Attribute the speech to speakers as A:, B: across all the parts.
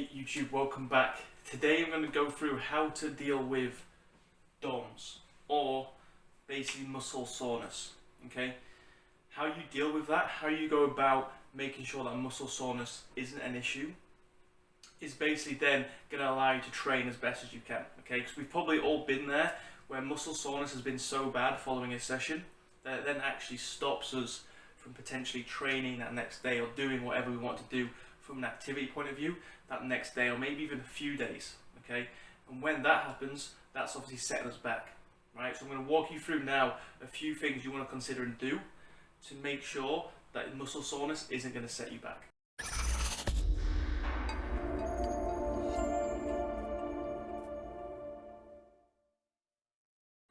A: Hey YouTube, welcome back. Today I'm going to go through how to deal with DOMS, or basically muscle soreness. Okay, how you deal with that, how you go about making sure that muscle soreness isn't an issue, is basically then going to allow you to train as best as you can. Okay, because we've probably all been there where muscle soreness has been so bad following a session that it then actually stops us from potentially training that next day or doing whatever we want to do from an activity point of view that next day, or maybe even a few days. Okay, and when that happens, that's obviously setting us back, right? So I'm going to walk you through now a few things you want to consider and do to make sure that muscle soreness isn't going to set you back.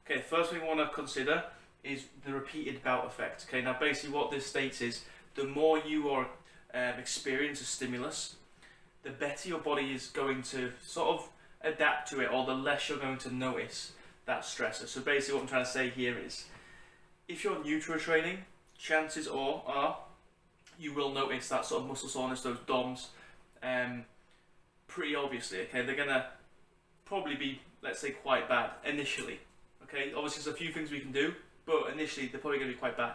A: Okay, first thing we want to consider is the repeated bout effect. Okay, now basically what this states is the more you are experience a stimulus, the better your body is going to sort of adapt to it, or the less you're going to notice that stressor. So basically what I'm trying to say here is, if you're new to a training, chances are you will notice that sort of muscle soreness, those DOMS, pretty obviously. Okay, they're going to probably be, let's say, quite bad initially. Okay, obviously there's a few things we can do, but initially they're probably going to be quite bad.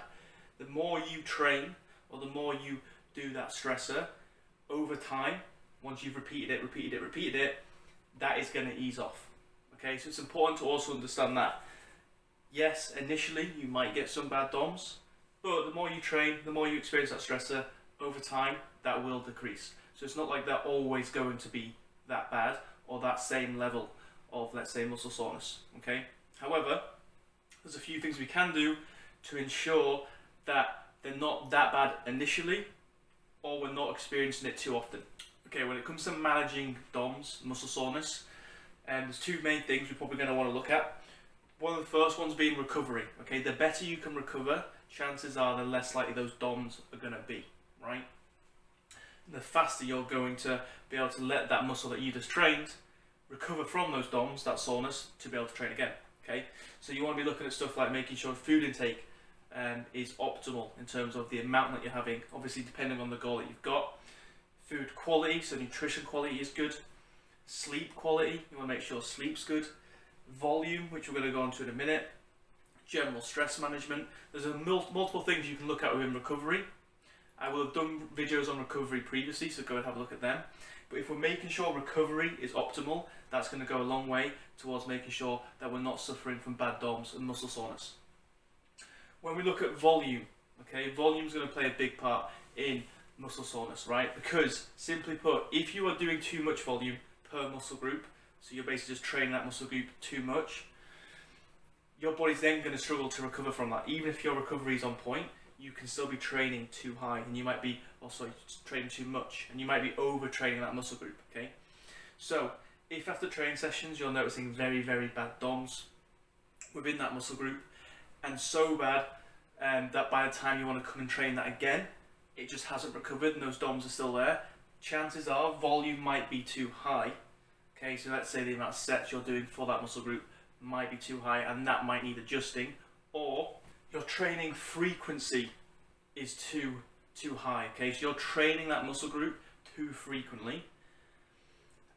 A: The more you train, or the more you do that stressor, over time, once you've repeated it, that is going to ease off. Okay, so it's important to also understand that, yes, initially you might get some bad DOMS, but the more you train, the more you experience that stressor, over time that will decrease. So it's not like they're always going to be that bad or that same level of, let's say, muscle soreness. Okay, however, there's a few things we can do to ensure that they're not that bad initially, or we're not experiencing it too often. Okay, when it comes to managing DOMS, muscle soreness, there's two main things we're probably going to want to look at. One of the first ones being recovery. Okay, the better you can recover, chances are the less likely those DOMS are going to be, right? The faster you're going to be able to let that muscle that you just trained recover from those DOMS, that soreness, to be able to train again. Okay, so you want to be looking at stuff like making sure food intake is optimal in terms of the amount that you're having, obviously depending on the goal that you've got. Food quality, so nutrition quality is good. Sleep quality, you want to make sure sleep's good. Volume, which we're going to go on to in a minute. General stress management. There's multiple things you can look at within recovery. I will have done videos on recovery previously, so go and have a look at them. But if we're making sure recovery is optimal, that's going to go a long way towards making sure that we're not suffering from bad DOMS and muscle soreness. When we look at volume, okay, volume is going to play a big part in muscle soreness, right? Because, simply put, if you are doing too much volume per muscle group, so you're basically just training that muscle group too much, your body's then going to struggle to recover from that. Even if your recovery is on point, you can still be training too high, and you might be also training too much, and you might be overtraining that muscle group. Okay, so if after training sessions you're noticing very, very bad DOMS within that muscle group, and so bad that by the time you want to come and train that again, it just hasn't recovered and those DOMS are still there, chances are volume might be too high. Okay, so let's say the amount of sets you're doing for that muscle group might be too high, and that might need adjusting, or your training frequency is too high. Okay, so you're training that muscle group too frequently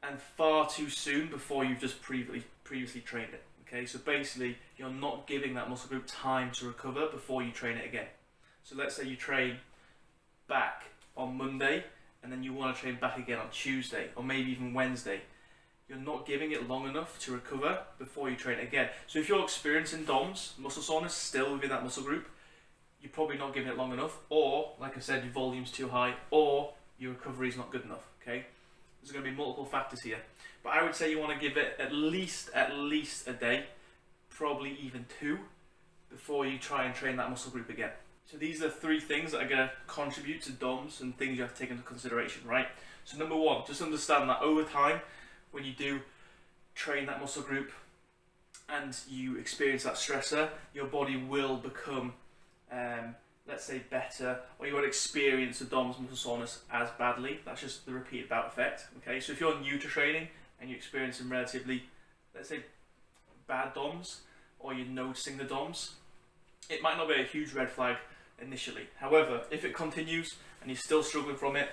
A: and far too soon before you've just previously trained it. Okay, so basically you're not giving that muscle group time to recover before you train it again. So let's say you train back on Monday and then you want to train back again on Tuesday or maybe even Wednesday. You're not giving it long enough to recover before you train it again. So if you're experiencing DOMS, muscle soreness, still within that muscle group, you're probably not giving it long enough, or, like I said, your volume's too high, or your recovery is not good enough. Okay, there's going to be multiple factors here, but I would say you want to give it at least a day, probably even two, before you try and train that muscle group again. So these are three things that are going to contribute to DOMS and things you have to take into consideration, right? So number one, just understand that over time, when you do train that muscle group and you experience that stressor, your body will become, let's say, better, or you won't experience the DOMS muscle soreness as badly. That's just the repeated bout effect. Okay, so if you're new to training and you're experiencing relatively, let's say, bad DOMS, or you're noticing the DOMS, it might not be a huge red flag initially. However, if it continues and you're still struggling from it,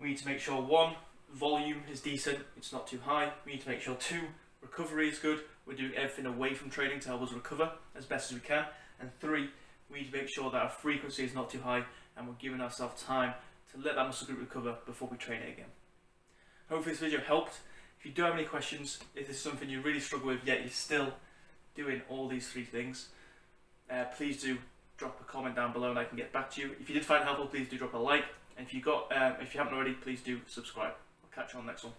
A: we need to make sure, one, volume is decent, it's not too high. We need to make sure 2, recovery is good. We're doing everything away from training to help us recover as best as we can. And 3, we need to make sure that our frequency is not too high and we're giving ourselves time to let that muscle group recover before we train it again. Hopefully this video helped. If you do have any questions, if this is something you really struggle with yet you're still doing all these 3 things, please do drop a comment down below and I can get back to you. If you did find it helpful, please do drop a like. And if you haven't already, please do subscribe. I'll catch you on the next one.